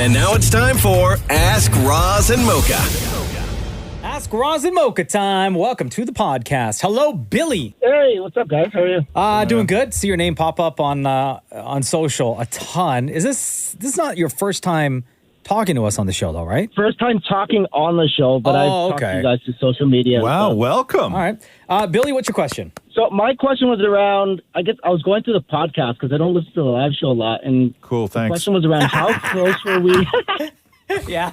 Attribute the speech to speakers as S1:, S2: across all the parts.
S1: And now it's time for Ask Roz and Mocha.
S2: Ask Roz and Mocha time. Welcome to the podcast. Hello, Billy.
S3: Hey, what's up, guys? How are you?
S2: Doing good. See your name pop up on social a ton. Is this is not your first time talking to us on the show, though, right?
S3: First time talking on the show, but I've talked to you guys through social media.
S4: Wow, welcome.
S2: All right. Billy, what's your question?
S3: So my question was around, I guess I was going through the podcast because I don't listen to the live show a lot. And
S4: cool, thanks.
S3: The question was around how close were we?
S2: Yeah.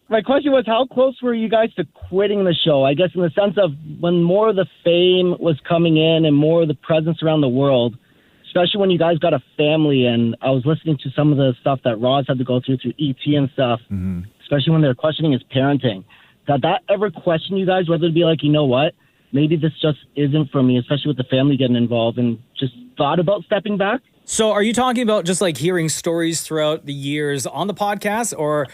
S3: My question was, how close were you guys to quitting the show? I guess in the sense of when more of the fame was coming in and more of the presence around the world, especially when you guys got a family. And I was listening to some of the stuff that Roz had to go through ET and stuff, especially when they were questioning his parenting. Did that ever question you guys, whether to be like, you know what, maybe this just isn't for me, especially with the family getting involved, and just thought about stepping back?
S2: So are you talking about just like hearing stories throughout the years on the podcast, or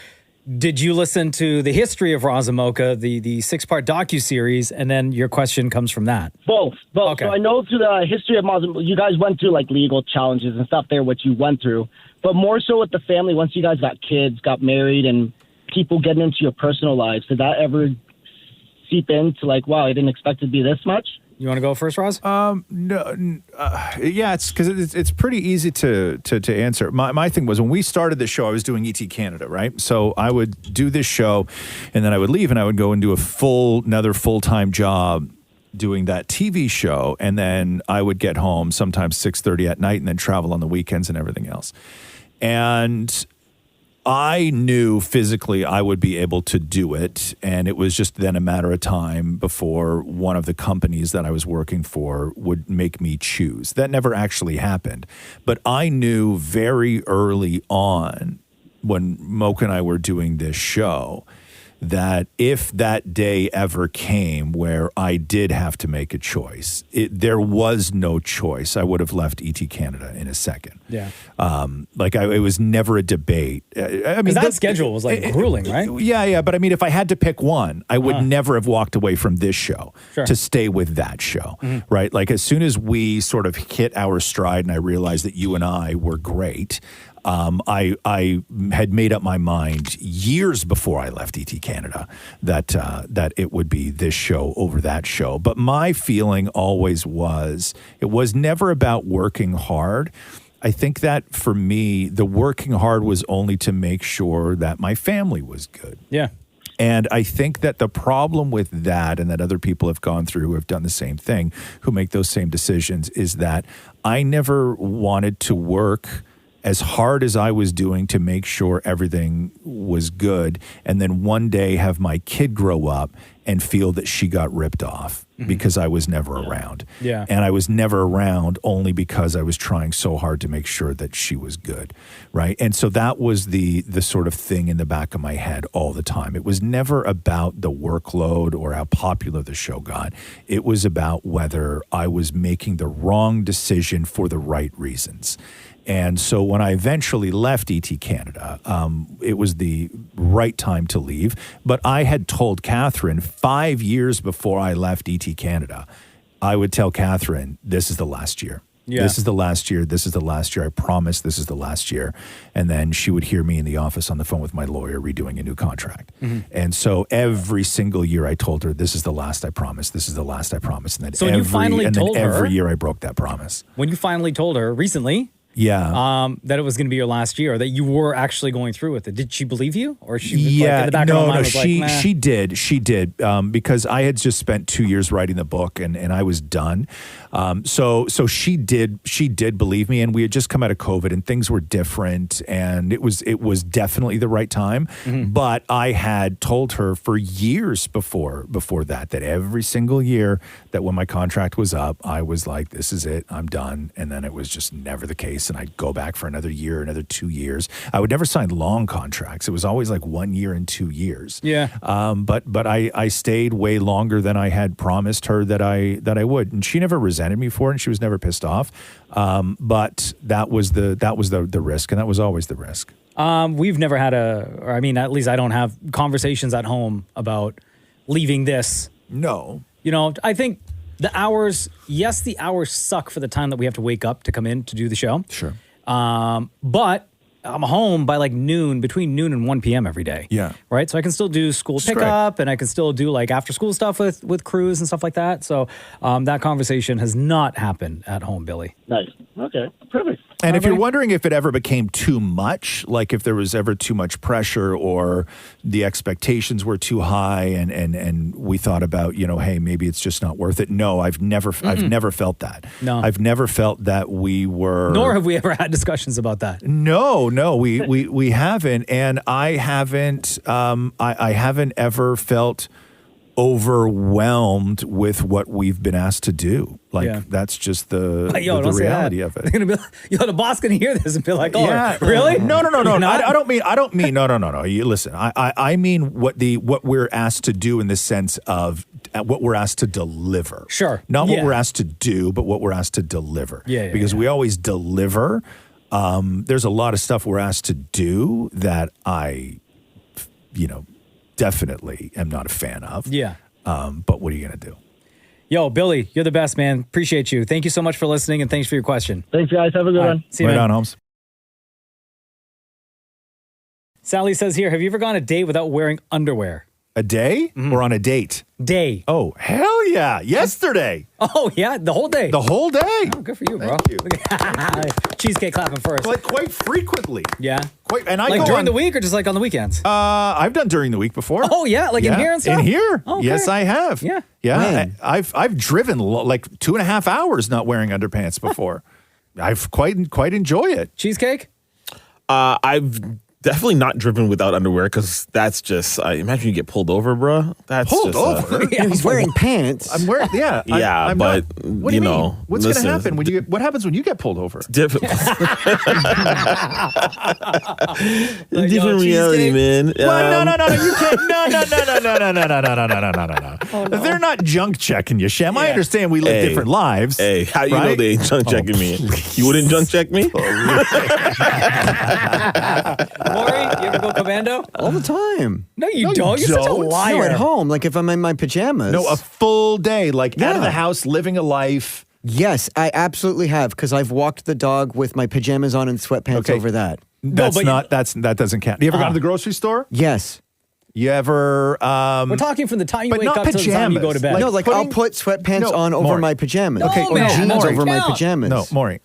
S2: did you listen to the history of Roz and Mocha, the 6-part docuseries, and then your question comes from that?
S3: Both.
S2: Okay.
S3: So I know through the history of Roz, you guys went through like legal challenges and stuff there, which you went through, but more so with the family, once you guys got kids, got married, and people getting into your personal lives, did that ever seep into like, wow, I didn't expect it to be this much?
S2: You want to go first, Roz?
S4: Yeah, it's because it's pretty easy to answer. My thing was when we started the show, I was doing ET Canada, right? So I would do this show, and then I would leave, and I would go and do another full-time job doing that TV show, and then I would get home sometimes 6:30 at night, and then travel on the weekends and everything else. And I knew physically I would be able to do it, and it was just then a matter of time before one of the companies that I was working for would make me choose. That never actually happened, but I knew very early on when Mocha and I were doing this show that if that day ever came where I did have to make a choice, there was no choice. I would have left ET Canada in a second.
S2: Yeah.
S4: It was never a debate. I mean,
S2: that schedule was like grueling, right?
S4: Yeah. But I mean, if I had to pick one, I would never have walked away from this show to stay with that show, right? Like as soon as we sort of hit our stride and I realized that you and I were great, I had made up my mind years before I left ET Canada that it would be this show over that show. But my feeling always was it was never about working hard. I think that for me, the working hard was only to make sure that my family was good.
S2: Yeah.
S4: And I think that the problem with that, and that other people have gone through who have done the same thing, who make those same decisions, is that I never wanted to work as hard as I was doing to make sure everything was good, and then one day have my kid grow up and feel that she got ripped off because I was never around.
S2: Yeah.
S4: And I was never around only because I was trying so hard to make sure that she was good, right? And so that was the sort of thing in the back of my head all the time. It was never about the workload or how popular the show got. It was about whether I was making the wrong decision for the right reasons. And so when I eventually left ET Canada, it was the right time to leave. But I had told Catherine 5 years before I left ET Canada, I would tell Catherine, this is the last year.
S2: Yeah.
S4: This is the last year. This is the last year. I promise this is the last year. And then she would hear me in the office on the phone with my lawyer redoing a new contract. And so every single year I told her, this is the last, I promise. This is the last, I promise. And then
S2: So when you finally told her,
S4: every year I broke that promise.
S2: When you finally told her recently, that it was going to be your last year, that you were actually going through with it. Did she believe you, or she was like, in the back of her mind was like, nah?
S4: She did because I had just spent 2 years writing the book and I was done. So she did believe me, and we had just come out of COVID and things were different, and it was definitely the right time. But I had told her for years before that every single year that when my contract was up, I was like, this is it, I'm done. And then it was just never the case. And I'd go back for another year, another 2 years. I would never sign long contracts. It was always like 1 year and 2 years.
S2: Yeah.
S4: But I stayed way longer than I had promised her that I would. And she never resented me for it, and she was never pissed off. But that was the risk, and that was always the risk.
S2: We've never had at least I don't have conversations at home about leaving this.
S4: No.
S2: I think the hours suck for the time that we have to wake up to come in to do the show.
S4: Sure.
S2: But I'm home by like noon, between noon and 1 p.m. every day.
S4: Yeah.
S2: Right. So I can still do school pickup and I can still do like after school stuff with crews and stuff like that. So that conversation has not happened at home, Billy.
S3: Nice. Okay. Perfect.
S4: And if you're wondering if it ever became too much, like if there was ever too much pressure or the expectations were too high and we thought about, hey, maybe it's just not worth it. No, I've never felt that.
S2: No.
S4: I've never felt that we were.
S2: Nor have we ever had discussions about that.
S4: No, we haven't. And I haven't ever felt overwhelmed with what we've been asked to do. Like that's just the reality of it.
S2: They're gonna be like, the boss gonna hear this and be like, "Oh, really?
S4: No. I don't mean no. You listen. I mean what we're asked to do in the sense of what we're asked to deliver.
S2: Sure.
S4: Not what we're asked to do, but what we're asked to deliver. Because we always deliver. There's a lot of stuff we're asked to do that I, definitely am not a fan of.
S2: Yeah.
S4: But what are you going to do?
S2: Yo, Billy, you're the best, man. Appreciate you. Thank you so much for listening and thanks for your question.
S3: Thanks, guys. Have a good one.
S2: See you,
S4: right
S2: man.
S4: on, Holmes.
S2: Sally says here, have you ever gone a date without wearing underwear?
S4: A day or on a date?
S2: Day.
S4: Oh, hell yeah. Yesterday.
S2: Oh, yeah. The whole day.
S4: The whole day.
S2: Oh, good for you, bro.
S4: Thank you.
S2: Cheesecake clapping first.
S4: Like quite frequently.
S2: Yeah.
S4: And I
S2: like
S4: go
S2: during
S4: on,
S2: the week or just like on the weekends?
S4: I've done during the week before.
S2: Oh, yeah. Like in here and stuff?
S4: In here.
S2: Okay.
S4: Yes, I have.
S2: Yeah.
S4: Yeah.
S5: Man.
S4: I've driven like 2.5 hours not wearing underpants before. I've quite enjoy it.
S2: Cheesecake?
S6: I've definitely not driven without underwear because that's just, imagine you get pulled over, bro. That's
S4: Pulled
S6: just,
S4: over?
S5: He's wearing pants.
S4: I'm wearing, yeah. I'm
S6: but
S4: not, what do you mean? What's going to happen when what happens when you get pulled over?
S6: different
S2: yo,
S6: reality,
S2: cheesecake?
S6: man.
S4: Well, no, you can't. No. They're not junk checking you, Shem. I understand we live different lives.
S6: Hey, how you know
S4: right?
S6: they ain't junk checking me? You wouldn't junk check me?
S2: Maury, you ever go commando?
S5: All the time.
S2: No, you
S4: No,
S2: don't.
S4: you
S2: You're such a
S4: don't.
S2: liar.
S5: No, at home, like if I'm in my pajamas.
S4: No, a full day, like out of
S5: Yeah.
S4: the house, living a life.
S5: Yes, I absolutely have because I've walked the dog with my pajamas on and sweatpants
S4: Okay.
S5: over that.
S4: That's
S2: but
S4: not. That doesn't count. You ever gone to the grocery store?
S5: Yes.
S4: You ever?
S2: We're talking from the time you
S4: But
S2: wake
S4: not
S2: up to the time you go to
S4: pajamas.
S2: bed.
S5: No, like I'll
S4: putting-
S5: put sweatpants
S4: No,
S5: on over
S4: Maury.
S5: my pajamas.
S2: No,
S5: or
S2: man,
S5: jeans
S2: that doesn't
S5: over my
S2: count.
S5: pajamas.
S4: No, Maury.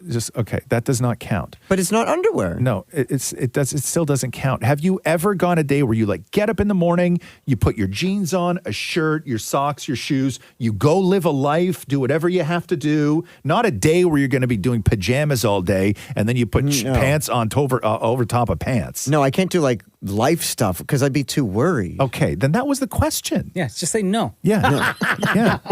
S4: Just okay. That does not count.
S5: But it's not underwear.
S4: No, it still doesn't count. Have you ever gone a day where you like get up in the morning, you put your jeans on, a shirt, your socks, your shoes, you go live a life, do whatever you have to do? Not a day where you're going to be doing pajamas all day and then you put pants on over top of pants.
S5: No, I can't do like life stuff because I'd be too worried.
S4: Okay, then that was the question.
S2: Yeah, just say no.
S4: Yeah,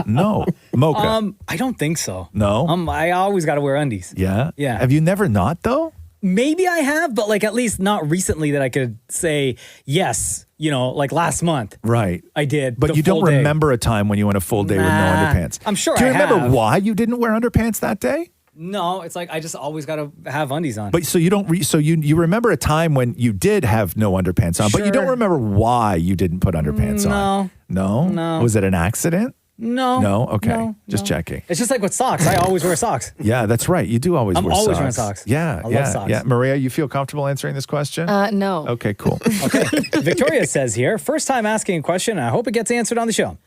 S4: no, Mocha.
S2: I don't think so.
S4: No?
S2: I always got to wear undies.
S4: Yeah.
S2: Yeah.
S4: Have you never not though?
S2: Maybe I have, but like at least not recently that I could say yes. Like last month.
S4: Right.
S2: I did.
S4: But
S2: the
S4: you don't
S2: full day.
S4: remember a time when you went a full day with no
S2: Nah,
S4: underpants.
S2: I'm sure
S4: Do you
S2: I
S4: remember
S2: have.
S4: why you didn't wear underpants that day?
S2: No, it's like I just always got to have undies on.
S4: But so you don't. So you remember a time when you did have no underpants on, but you don't
S2: Sure.
S4: remember why you didn't put underpants on. No.
S2: No.
S4: Was it an accident?
S2: no.
S4: No. Okay.
S2: No,
S4: Just
S2: no.
S4: checking.
S2: It's just like with socks. I always wear socks.
S4: Yeah, that's right. You do always
S2: I'm
S4: wear socks.
S2: always wearing socks.
S4: Yeah.
S2: I love socks.
S4: Yeah. Maria, you feel comfortable answering this question?
S7: No.
S4: Okay. Cool.
S2: Okay. Victoria says here, first time asking a question, and I hope it gets answered on the show.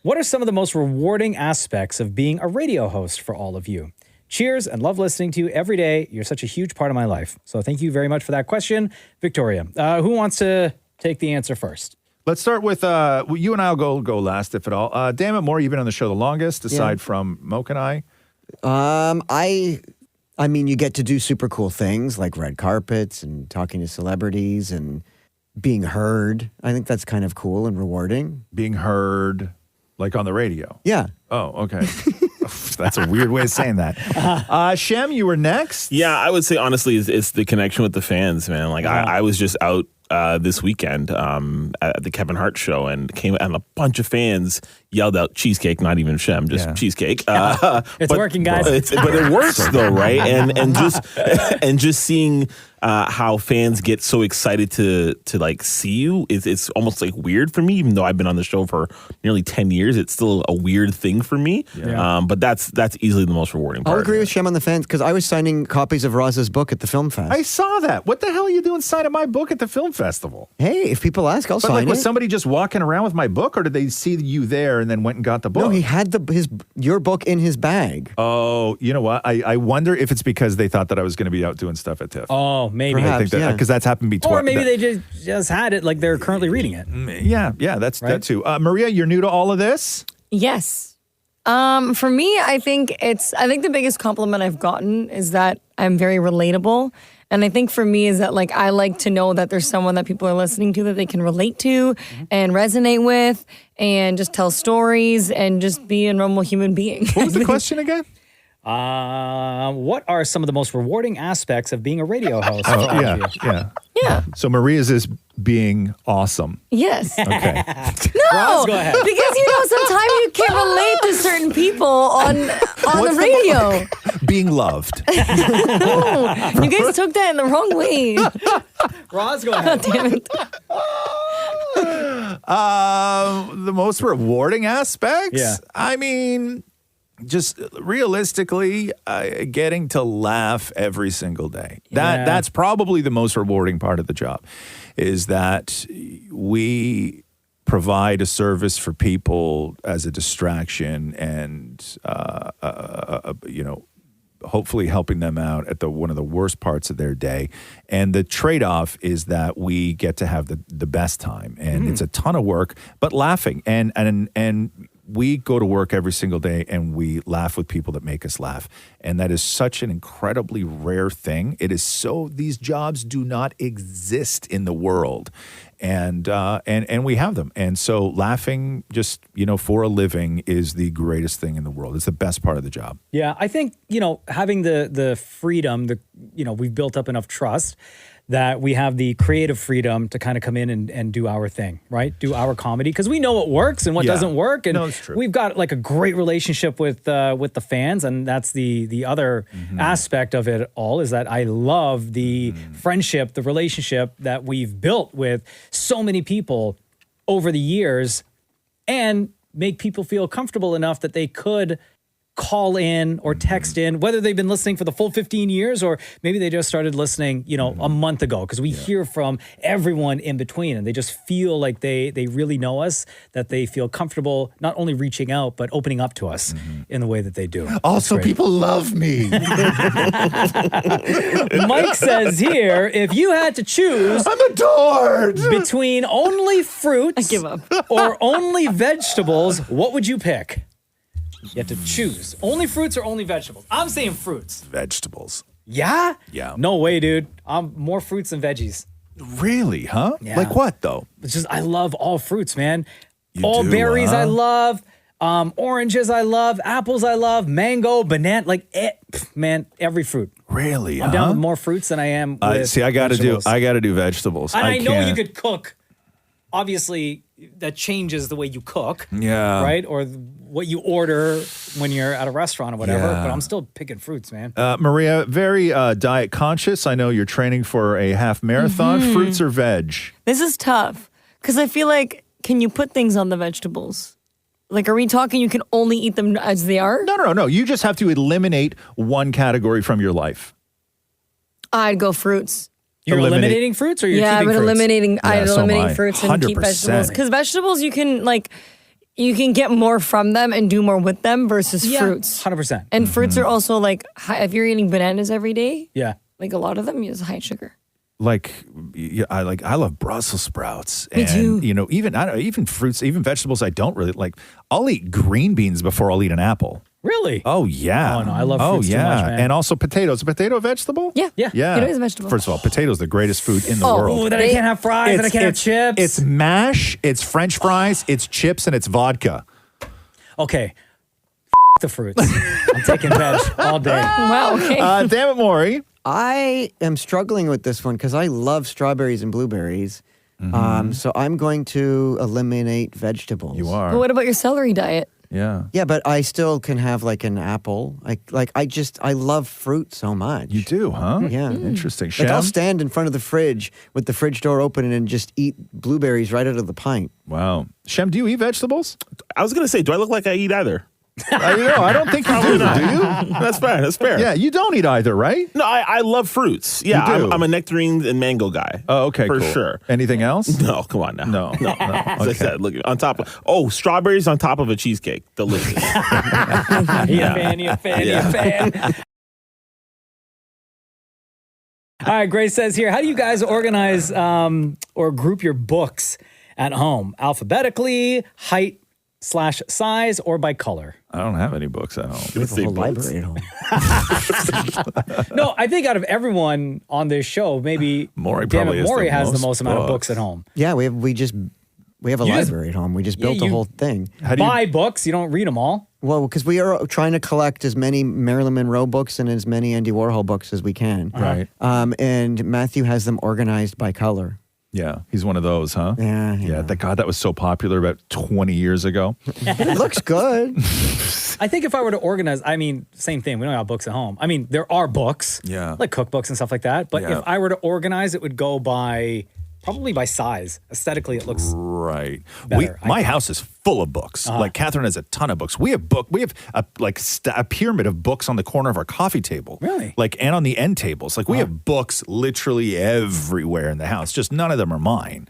S2: What are some of the most rewarding aspects of being a radio host for all of you? Cheers and love listening to you every day. You're such a huge part of my life. So thank you very much for that question, Victoria. Who wants to take the answer first?
S4: Let's start with you and I'll go last, if at all. Damn it, Maury, you've been on the show the longest, aside from Mocha and I.
S5: I mean, you get to do super cool things like red carpets and talking to celebrities and being heard. I think that's kind of cool and rewarding.
S4: Being heard, like on the radio.
S5: Yeah.
S4: Oh, okay. That's a weird way of saying that. Shem, you were next.
S6: Yeah, I would say honestly, it's the connection with the fans, man. Like I was just out this weekend at the Kevin Hart show and a bunch of fans yelled out cheesecake, not even Shem, just cheesecake.
S2: It's working, guys.
S6: But it works though, right? And just seeing how fans get so excited to like see you, it's almost like weird for me. Even though I've been on the show for nearly 10 years, it's still a weird thing for me.
S2: Yeah.
S6: But that's easily the most rewarding part.
S5: I'll agree with Shem on the fence because I was signing copies of Roz's book at the film fest.
S4: I saw that. What the hell are you doing signing my book at the film festival?
S5: Hey, if people ask, I'll
S4: But
S5: sign
S4: like,
S5: it.
S4: was somebody just walking around with my book, or did they see you there and then went and got the book?
S5: No, he had your book in his bag.
S4: Oh, you know what? I wonder if it's because they thought that I was going to be out doing stuff at TIFF.
S2: Oh, maybe.
S4: I think that because that's happened to be twice.
S2: Or maybe they just had it like they're currently reading it.
S4: Yeah, that's that too. Maria, you're new to all of this?
S7: Yes. For me, I think the biggest compliment I've gotten is that I'm very relatable. And I think for me is that like I like to know that there's someone that people are listening to that they can relate to and resonate with and just tell stories and just be a normal human being.
S4: What was the question again?
S2: What are some of the most rewarding aspects of being a radio host?
S7: Yeah.
S5: So Maria's is being awesome.
S7: Yes.
S5: Okay.
S7: No,
S2: go ahead.
S7: because sometimes you can't relate to certain people on the radio.
S5: Being loved.
S7: Oh, you guys took that in the wrong way.
S2: Roz, go ahead.
S7: Damn it.
S4: The most rewarding aspects?
S2: Yeah.
S4: I mean, just realistically, getting to laugh every single day. That's probably the most rewarding part of the job, is that we provide a service for people as a distraction and, hopefully helping them out at one of the worst parts of their day. And the trade-off is that we get to have the best time. And it's a ton of work, but laughing. And we go to work every single day and we laugh with people that make us laugh. And that is such an incredibly rare thing. It is these jobs do not exist in the world. And we have them. And so laughing just, for a living is the greatest thing in the world. It's the best part of the job.
S2: Yeah, I think, having the freedom, we've built up enough trust that we have the creative freedom to kind of come in and do our thing, right? Do our comedy, because we know what works and what doesn't work. And
S4: it's true.
S2: We've got like a great relationship with the fans, and that's the other aspect of it all, is that I love the friendship, the relationship that we've built with so many people over the years, and make people feel comfortable enough that they could call in or text in, whether they've been listening for the full 15 years or maybe they just started listening, a month ago, because we hear from everyone in between, and they just feel like they really know us, that they feel comfortable not only reaching out, but opening up to us in the way that they do.
S5: Also, people love me.
S2: Mike says here, if you had to choose
S5: I'm adored.
S2: between only fruits
S7: I give up.
S2: or only vegetables, what would you pick? You have to choose. Only fruits or only vegetables? I'm saying fruits.
S4: Vegetables.
S2: Yeah?
S4: Yeah.
S2: No way, dude. I'm more fruits than veggies.
S4: Really, huh?
S2: Yeah.
S4: Like what, though?
S2: It's just, I love all fruits, man.
S4: You
S2: all
S4: do,
S2: berries
S4: huh?
S2: I love. Oranges I love. Apples I love. Mango, banana, man, every fruit.
S4: Really,
S2: I'm down with more fruits than I am with
S4: See, I got to do
S2: vegetables.
S4: vegetables.
S2: And I know
S4: can't.
S2: you could cook. Obviously, that changes the way you cook.
S4: Yeah.
S2: Right? Or what you order when you're at a restaurant or whatever.
S4: Yeah.
S2: But I'm still picking fruits, man.
S4: Maria, very diet conscious. I know you're training for a half marathon. Fruits or veg?
S7: This is tough because I feel like, can you put things on the vegetables? Like, are we talking you can only eat them as they are?
S4: No. You just have to eliminate one category from your life.
S7: I'd go fruits.
S2: You're eliminating fruits or you're
S7: Yeah,
S2: keeping
S7: but
S2: fruits?
S7: I'd
S4: so am I.
S7: eliminate fruits and keep
S4: 100%.
S7: vegetables. Because vegetables, you can get more from them and do more with them versus fruits.
S2: 100%.
S7: And fruits are also like, if you're eating bananas every day,
S2: Yeah.
S7: like a lot of them use high sugar.
S4: I love Brussels sprouts.
S7: Me
S4: And,
S7: too.
S4: even fruits, even vegetables I don't really like. I'll eat green beans before I'll eat an apple.
S2: Really?
S4: Oh, yeah.
S2: Oh, no, I love fruits too much, man.
S4: And also potatoes. A potato a vegetable?
S7: Yeah.
S2: Yeah.
S4: Yeah.
S7: It is a vegetable.
S4: First of all, potato's the greatest food in the
S7: Oh,
S4: world.
S2: Oh, that I can't have fries, that I can't have chips.
S4: It's mash, it's French fries, it's chips, and it's vodka.
S2: Okay. The fruits. I'm taking veg all day.
S7: Wow, okay.
S4: Damn it, Maury.
S5: I am struggling with this one because I love strawberries and blueberries. So I'm going to eliminate vegetables.
S4: You
S7: But
S4: are.
S7: what about your celery diet?
S4: Yeah.
S5: Yeah, but I still can have like an apple. I love fruit so much.
S4: You do, huh?
S5: Yeah.
S4: Interesting.
S5: Like I'll
S4: Shem?
S5: stand in front of the fridge with the fridge door open and just eat blueberries right out of the pint.
S4: Wow. Shem, do you eat vegetables?
S6: I was gonna say, do I look like I eat either?
S4: I don't think you do. Do you?
S6: That's fair. That's fair.
S4: Yeah, you don't eat either, right?
S6: No, I love fruits. Yeah,
S4: You do?
S6: I'm a nectarines and mango guy.
S4: Oh, okay,
S6: for
S4: cool.
S6: sure.
S4: Anything else?
S6: No, come on now.
S4: No.
S6: As I said, look on top of strawberries on top of a cheesecake, delicious.
S2: You a fan. All right, Grace says here, how do you guys organize or group your books at home? Alphabetically, height/size, or by color?
S4: I don't have any books at home.
S5: We have a whole library at home.
S2: No, I think out of everyone on this show, maybe
S4: Maury
S2: Dan
S4: probably has
S2: Maury
S4: the
S2: has the
S4: most
S2: most amount of
S4: books.
S2: books at home.
S5: Yeah, we have a
S2: You just-
S5: library at home. We just built
S2: Yeah,
S5: the
S2: you-
S5: whole thing.
S4: How do you?
S2: Buy books, you don't read them all.
S5: Well, because we are trying to collect as many Marilyn Monroe books and as many Andy Warhol books as we can.
S4: Right.
S5: And Matthew has them organized by color.
S4: Yeah, he's one of those, huh?
S5: Yeah.
S4: Yeah, that was so popular about 20 years ago.
S5: But it looks good.
S2: I think if I were to organize, I mean, same thing. We don't have books at home. I mean, there are books,
S4: Yeah.
S2: like cookbooks and stuff like that. But
S4: Yeah.
S2: if I were to organize, it would go probably by size. Aesthetically, it looks
S4: Right.
S2: better,
S4: My
S2: I
S4: house is full of books. Like Catherine has a ton of books. We have a pyramid of books on the corner of our coffee table.
S2: Really?
S4: And on the end tables. Like we have books literally everywhere in the house. Just none of them are mine.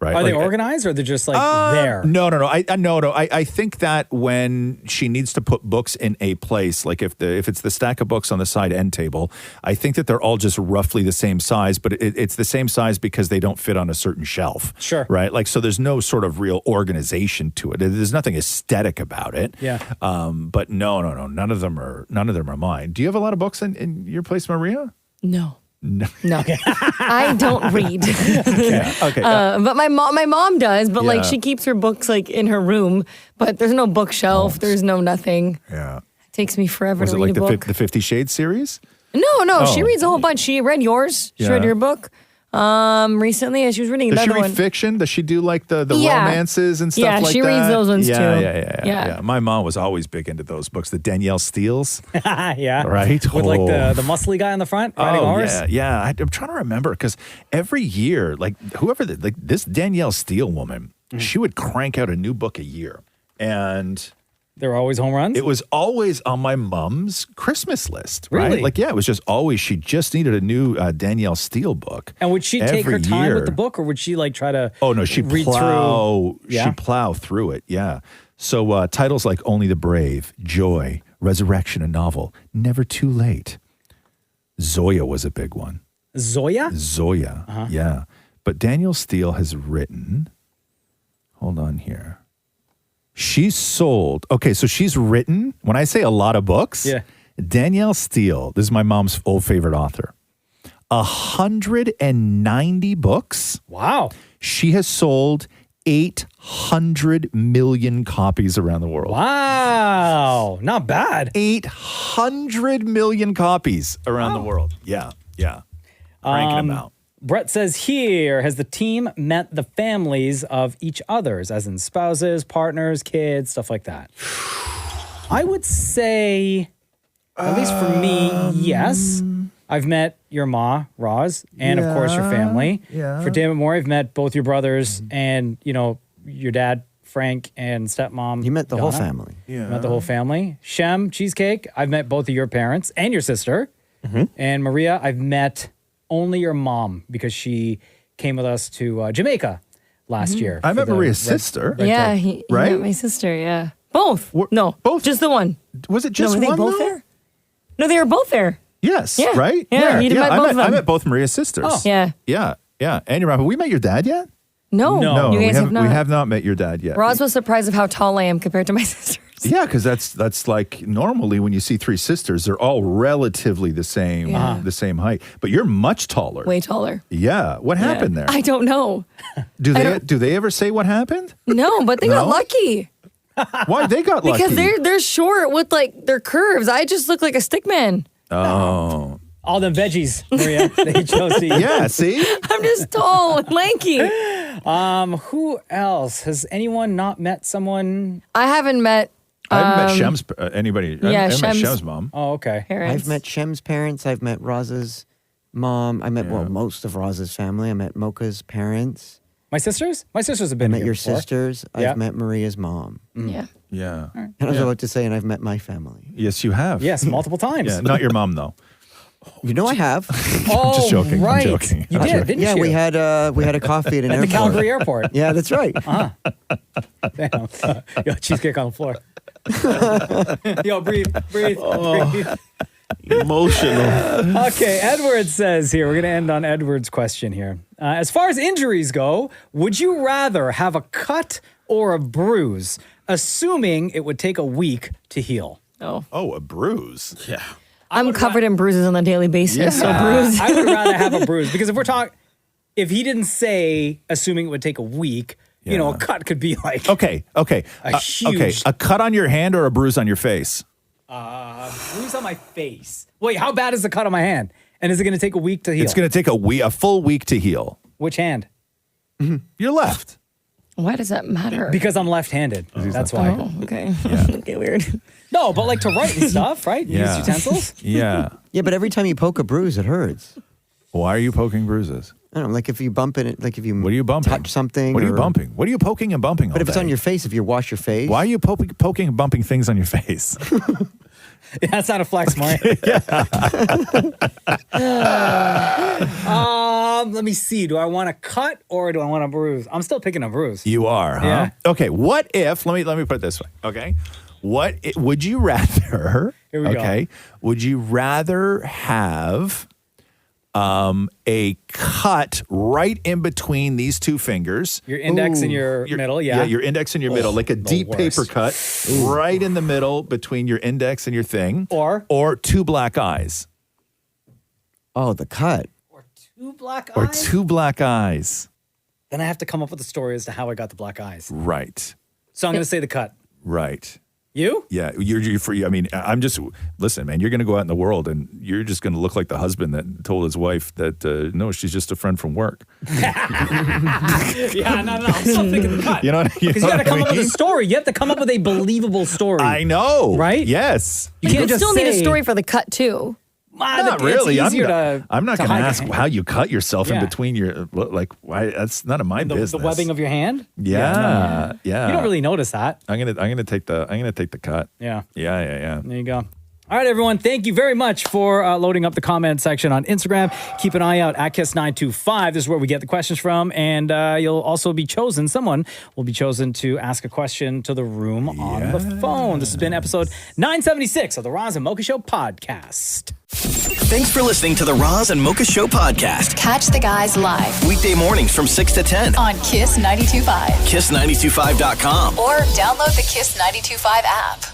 S4: Right?
S2: Are they
S4: Like,
S2: organized or they're just like there?
S4: No. I think that when she needs to put books in a place, like if it's the stack of books on the side end table, I think that they're all just roughly the same size, but it's the same size because they don't fit on a certain shelf.
S2: Sure.
S4: Right? Like, so there's no sort of real organization to it. There's nothing aesthetic about it.
S2: Yeah.
S4: But no. None of them are mine. Do you have a lot of books in your place, Maria?
S7: No.
S4: No.
S7: I don't read.
S4: Okay.
S7: But my mom does. But
S4: Yeah.
S7: like she keeps her books like in her room. But there's no bookshelf. There's no nothing.
S4: Yeah.
S7: It takes me forever
S4: Was
S7: to
S4: it
S7: read
S4: like
S7: a book.
S4: the 50 Shades series?
S7: No. She
S4: Oh.
S7: reads a whole bunch. She read yours. She read
S4: Yeah.
S7: your book. Recently, and she was reading
S4: Does she
S7: another
S4: read
S7: one.
S4: fiction? Does she do like the
S7: Yeah.
S4: romances and stuff
S7: Yeah,
S4: like that?
S7: she reads those ones
S4: yeah,
S7: too.
S4: Yeah.
S7: Yeah.
S4: My mom was always big into those books, the Danielle Steele's.
S2: Yeah.
S4: Right?
S2: With like
S4: Oh.
S2: the muscly guy on the front riding a horse.
S4: yeah. I'm trying to remember because every year, like this Danielle Steele woman, she would crank out a new book a year. And
S2: They're always home runs.
S4: it was always on my mom's Christmas list, right?
S2: Really?
S4: Like, yeah, it was just always, she just needed a new Danielle Steele book.
S2: And would she take her
S4: Every
S2: time
S4: year.
S2: with the book, or would she like try to?
S4: Oh no, she'd
S2: read
S4: plow.
S2: through? Yeah?
S4: She'd plow through it. Yeah. So titles like "Only the Brave," "Joy," "Resurrection," a novel, "Never Too Late." Zoya was a big one.
S2: Zoya?
S4: Zoya. Yeah. But Danielle Steele has written. Hold on here. She's sold. Okay, so she's written. When I say a lot of books,
S2: Yeah.
S4: Danielle Steele. This is my mom's old favorite author. 190 books.
S2: Wow.
S4: She has sold 800 million copies around the world.
S2: Wow. Not bad.
S4: 800 million copies around the world. Yeah. Cranking them out.
S2: Brett says here, has the team met the families of each other's, as in spouses, partners, kids, stuff like that? I would say, at least for me, yes. I've met your ma, Roz, and of course your family.
S4: Yeah.
S2: For David Moore, I've met both your brothers and, your dad, Frank, and stepmom.
S5: You met the whole
S2: Donna.
S5: family.
S4: Yeah.
S2: Met the whole family. Shem, Cheesecake, I've met both of your parents and your sister. And Maria, I've met only your mom because she came with us to Jamaica last year.
S4: I
S2: for
S4: met
S2: the
S4: Maria's
S2: Red-
S4: sister.
S2: Red
S7: Yeah,
S2: Tag.
S7: he
S4: Right?
S7: met my sister. Yeah, both.
S4: Were-
S7: No,
S4: both?
S7: Just the one.
S4: Was it just
S7: no, were
S4: one
S7: they both
S4: though?
S7: there? No, they were both there.
S4: Yes,
S7: Yeah.
S4: right?
S7: Yeah, you'd met both of them.
S4: I met both Maria's sisters.
S2: Oh.
S7: Yeah.
S4: Yeah. And you remember, we met your dad yet?
S7: No,
S2: No.
S7: you guys have not.
S4: We have not met your dad yet.
S7: Roz was surprised of how tall I am compared to my sisters.
S4: Yeah, because that's like normally when you see three sisters, they're all relatively the same height. But you're much taller.
S7: Way taller.
S4: Yeah. What happened there?
S7: I don't know.
S4: Do they ever say what happened?
S7: No, but they got
S4: No?
S7: lucky
S4: Why they got lucky?
S7: because they're short with like their curves. I just look like a stick man.
S4: Oh.
S2: All the veggies, Maria, that you chose to eat.
S4: Yeah, see?
S7: I'm just tall and lanky.
S2: Who else? Has anyone not met someone?
S7: I haven't met.
S4: I haven't met Shem's anybody. I haven't met
S7: Shem's
S4: Shem's mom.
S2: Oh, okay.
S7: Parents.
S5: I've met Shem's parents. I've met Roz's mom. I met most of Roz's family. I met Mocha's parents.
S2: My sisters? My sisters have
S5: I
S2: been
S5: met
S2: here
S5: your
S2: before.
S5: sisters.
S2: Yeah.
S5: I've met Maria's mom.
S7: Yeah.
S4: Yeah.
S5: And I was about to say, and I've met my family.
S4: Yes, you have.
S2: Yes, multiple times.
S4: Yeah, not your mom though.
S5: You know I have.
S2: Oh,
S4: just joking.
S2: right.
S4: I'm joking.
S2: You
S4: I'm
S2: did,
S4: joking.
S2: didn't
S5: Yeah,
S2: you?
S5: we had a coffee at an
S2: at the
S5: airport.
S2: Calgary airport.
S5: Yeah, that's right.
S2: Damn. Yo, cheesecake on the floor. Yo, breathe. Breathe.
S6: Emotional.
S2: Okay, Edward says here, we're going to end on Edward's question here. As far as injuries go, would you rather have a cut or a bruise, assuming it would take a week to heal?
S7: Oh.
S4: Oh, a bruise.
S6: Yeah.
S7: I'm covered in bruises on a daily basis. So bruise.
S2: I would rather have a bruise because if he didn't say, assuming it would take a week, you know, a cut could be like
S4: Okay.
S2: huge
S4: A cut on your hand or a bruise on your face?
S2: bruise on my face. Wait, how bad is the cut on my hand? And is it going to take a week to heal?
S4: It's going to take a full week to heal.
S2: Which hand?
S4: Your left.
S7: Why does that matter?
S2: Because I'm left-handed. That's why.
S7: Oh, okay. Okay, weird.
S2: No, but like to write and stuff, right?
S4: Yeah.
S2: Use utensils.
S4: Yeah.
S5: Yeah, but every time you poke a bruise, it hurts.
S4: Why are you poking bruises?
S5: I don't know, like if you bump it, like if you
S4: What are you bumping?
S5: touch something.
S4: What are you
S5: or-
S4: bumping? What are you poking and bumping all
S5: But if it's
S4: day?
S5: on your face, if you wash your face.
S4: Why are you poking and bumping things on your face?
S2: That's not a flex, Mark. Let me see. Do I want a cut or do I want a bruise? I'm still picking a bruise.
S4: You are, huh?
S2: Yeah.
S4: Okay. What if? Let me put it this way. Okay. Would you rather?
S2: Here we go.
S4: Okay. Would you rather have a cut right in between these two fingers?
S2: Your index and your middle, yeah.
S4: Yeah, your index and your middle, like a deep
S2: worst.
S4: paper cut right in the middle between your index and your thing.
S2: Or
S4: two black eyes.
S5: Oh, the cut.
S2: Or two black eyes?
S4: Or two black eyes.
S2: Then I have to come up with a story as to how I got the black eyes.
S4: Right.
S2: So I'm going to say the cut.
S4: Right.
S2: You?
S4: Yeah, you're free. I mean, I'm just listen, man. You're going to go out in the world, and you're just going to look like the husband that told his wife that no, she's just a friend from work.
S2: Yeah, no. I'm still thinking the cut.
S4: You know,
S2: Because you got to come up with a story. You have to come up with a believable story.
S4: I know,
S2: Right?
S4: Yes.
S2: You
S7: You
S2: can't just
S7: still need a
S2: say-
S7: story for the cut too.
S4: Not really.
S2: It's easier to
S4: I'm not going to
S2: hide
S4: ask
S2: behind.
S4: how you cut yourself in
S2: Yeah.
S4: between your like. Why? That's none of my business.
S2: The webbing of your hand.
S4: Yeah.
S2: You don't really notice that.
S4: I'm gonna take the cut.
S2: Yeah.
S4: Yeah.
S2: There you go. All right, everyone. Thank you very much for loading up the comment section on Instagram. Keep an eye out at Kiss925. This is where we get the questions from. And you'll also be chosen. Someone will be chosen to ask a question to the room on the phone. This has been episode 976 of the Roz and Mocha Show podcast.
S1: Thanks for listening to the Roz and Mocha Show podcast.
S8: Catch the guys live
S1: Weekday mornings from 6 to 10.
S8: on Kiss 92.5
S1: Kiss925.com.
S8: or download the Kiss 92.5 app.